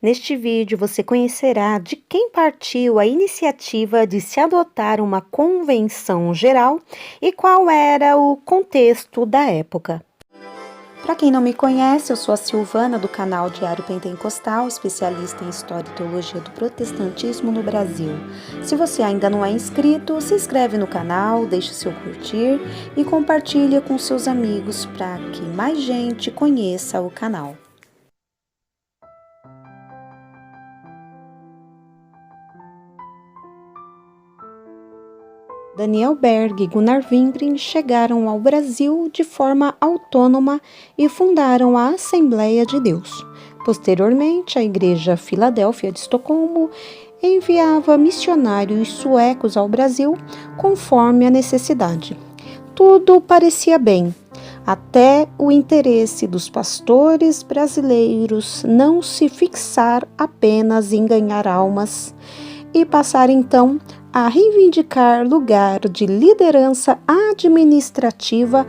Neste vídeo você conhecerá de quem partiu a iniciativa de se adotar uma convenção geral e qual era o contexto da época. Para quem não me conhece, eu sou a Silvana do canal Diário Pentecostal, especialista em História e Teologia do Protestantismo no Brasil. Se você ainda não é inscrito, se inscreve no canal, deixe seu curtir e compartilha com seus amigos para que mais gente conheça o canal. Daniel Berg e Gunnar Wingren chegaram ao Brasil de forma autônoma e fundaram a Assembleia de Deus. Posteriormente, a Igreja Filadélfia de Estocolmo enviava missionários suecos ao Brasil conforme a necessidade. Tudo parecia bem, até o interesse dos pastores brasileiros não se fixar apenas em ganhar almas e passar então a reivindicar lugar de liderança administrativa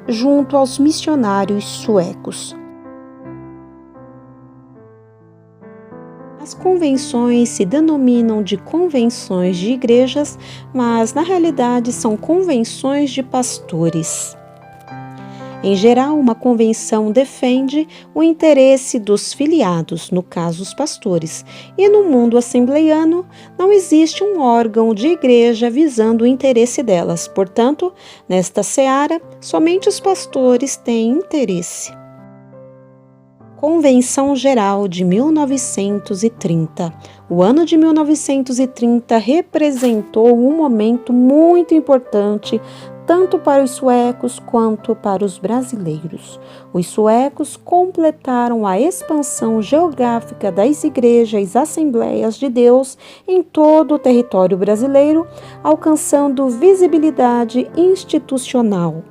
junto aos missionários suecos. As convenções se denominam de convenções de igrejas, mas na realidade são convenções de pastores. Em geral, uma convenção defende o interesse dos filiados, no caso os pastores, e no mundo assembleiano não existe um órgão de igreja visando o interesse delas. Portanto, nesta seara, somente os pastores têm interesse. Convenção Geral de 1930. O ano de 1930 representou um momento muito importante tanto para os suecos quanto para os brasileiros. Os suecos completaram a expansão geográfica das igrejas Assembleias de Deus em todo o território brasileiro, alcançando visibilidade institucional.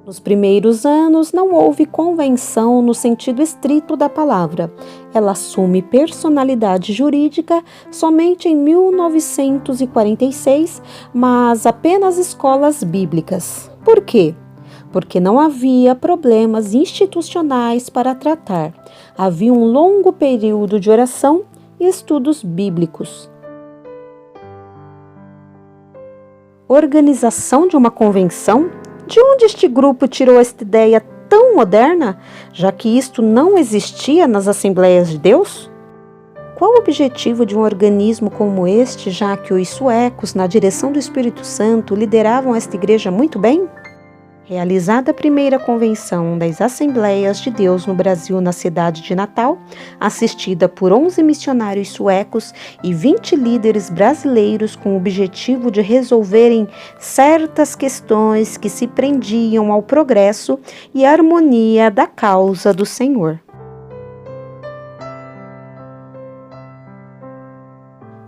Nos primeiros anos, não houve convenção no sentido estrito da palavra. Ela assume personalidade jurídica somente em 1946, mas apenas escolas bíblicas. Por quê? Porque não havia problemas institucionais para tratar. Havia um longo período de oração e estudos bíblicos. Organização de uma convenção? De onde este grupo tirou esta ideia tão moderna, já que isto não existia nas Assembleias de Deus? Qual o objetivo de um organismo como este, já que os suecos, na direção do Espírito Santo, lideravam esta igreja muito bem? Realizada a primeira convenção das Assembleias de Deus no Brasil na cidade de Natal, assistida por 11 missionários suecos e 20 líderes brasileiros com o objetivo de resolverem certas questões que se prendiam ao progresso e harmonia da causa do Senhor.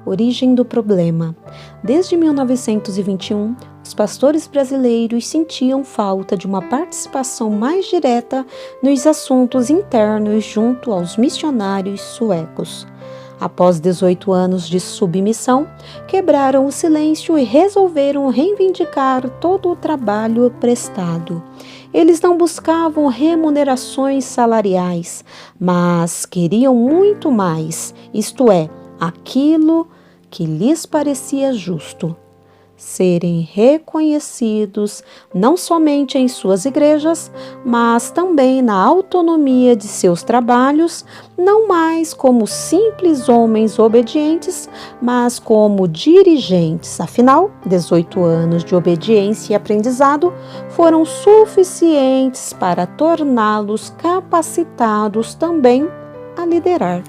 Origem do problema. Desde 1921, os pastores brasileiros sentiam falta de uma participação mais direta nos assuntos internos junto aos missionários suecos. Após 18 anos de submissão, quebraram o silêncio e resolveram reivindicar todo o trabalho prestado. Eles não buscavam remunerações salariais, mas queriam muito mais, isto é, aquilo que lhes parecia justo. Serem reconhecidos não somente em suas igrejas, mas também na autonomia de seus trabalhos, não mais como simples homens obedientes, mas como dirigentes. Afinal, 18 anos de obediência e aprendizado foram suficientes para torná-los capacitados também a liderar.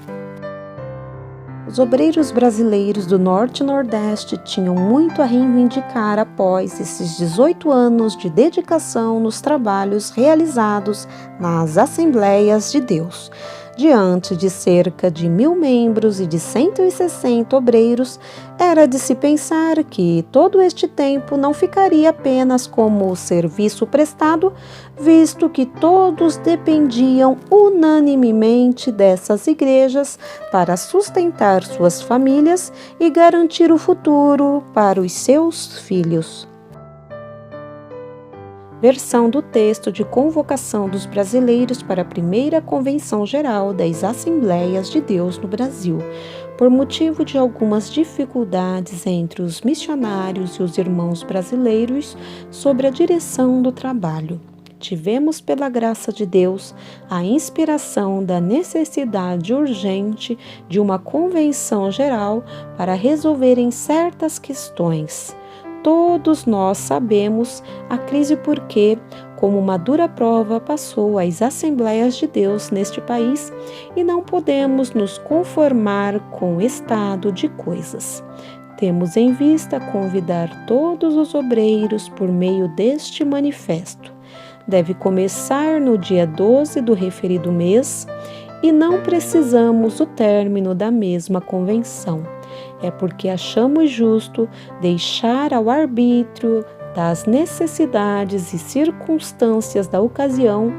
Os obreiros brasileiros do Norte e Nordeste tinham muito a reivindicar após esses 18 anos de dedicação nos trabalhos realizados nas Assembleias de Deus. Diante de cerca de 1.000 membros e de 160 obreiros, era de se pensar que todo este tempo não ficaria apenas como serviço prestado, visto que todos dependiam unanimemente dessas igrejas para sustentar suas famílias e garantir o futuro para os seus filhos. versão do texto de convocação dos brasileiros para a primeira Convenção Geral das Assembleias de Deus no Brasil, por motivo de algumas dificuldades entre os missionários e os irmãos brasileiros sobre a direção do trabalho. Tivemos, pela graça de Deus, a inspiração da necessidade urgente de uma convenção geral para resolverem certas questões. Todos nós sabemos a crise porque, como uma dura prova, passou as Assembleias de Deus neste país e não podemos nos conformar com o estado de coisas. Temos em vista convidar todos os obreiros por meio deste manifesto. Deve começar no dia 12 do referido mês e não precisamos o término da mesma convenção. É porque achamos justo deixar ao arbítrio das necessidades e circunstâncias da ocasião,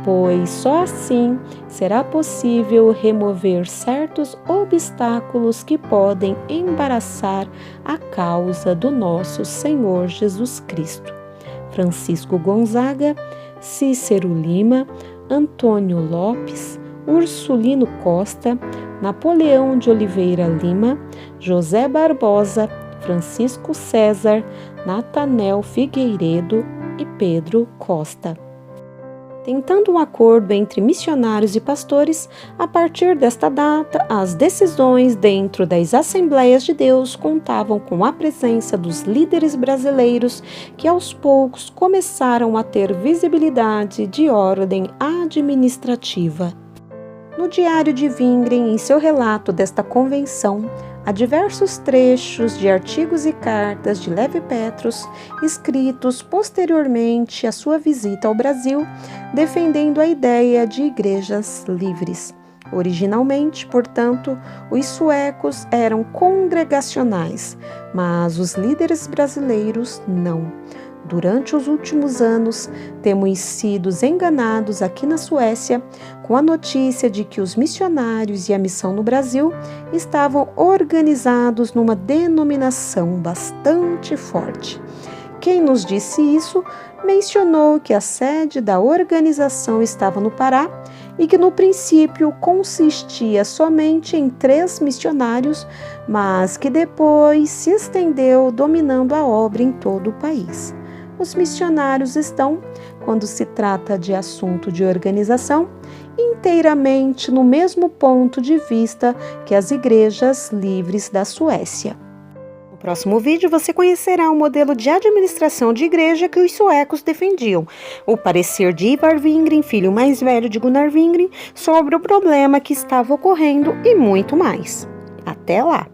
pois só assim será possível remover certos obstáculos que podem embaraçar a causa do nosso Senhor Jesus Cristo. Francisco Gonzaga, Cícero Lima, Antônio Lopes, Ursulino Costa, Napoleão de Oliveira Lima, José Barbosa, Francisco César, Natanel Figueiredo e Pedro Costa. Tentando um acordo entre missionários e pastores, a partir desta data, as decisões dentro das Assembleias de Deus contavam com a presença dos líderes brasileiros que aos poucos começaram a ter visibilidade de ordem administrativa. No Diário de Wingren, em seu relato desta convenção, há diversos trechos de artigos e cartas de Levi Petrus, escritos posteriormente à sua visita ao Brasil, defendendo a ideia de igrejas livres. Originalmente, portanto, os suecos eram congregacionais, mas os líderes brasileiros não. Durante os últimos anos, temos sido enganados aqui na Suécia com a notícia de que os missionários e a missão no Brasil estavam organizados numa denominação bastante forte. Quem nos disse isso mencionou que a sede da organização estava no Pará e que no princípio consistia somente em 3 missionários, mas que depois se estendeu dominando a obra em todo o país. Os missionários estão, quando se trata de assunto de organização, inteiramente no mesmo ponto de vista que as igrejas livres da Suécia. No próximo vídeo você conhecerá o modelo de administração de igreja que os suecos defendiam, o parecer de Ivar Wingren, filho mais velho de Gunnar Wingren, sobre o problema que estava ocorrendo e muito mais. Até lá!